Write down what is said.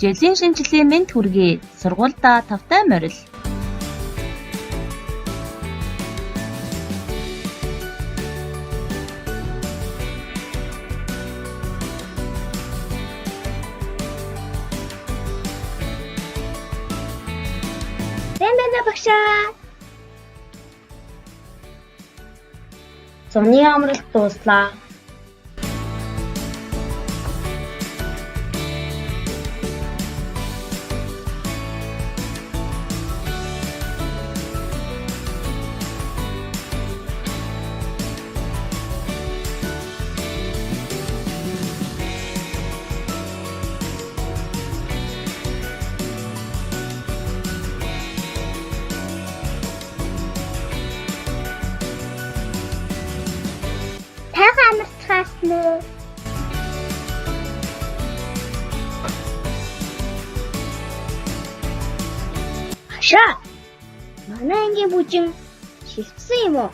Жилийн шинжлэлийн мэнд хүргэе. Сургуульдаа тавтай морил. Сайн байна багшаа. Зуны амралт дууслаа. Тайхан амарцгаас нөө. Багшаа. Манай ангийн бүжин шилжсэн юм уу?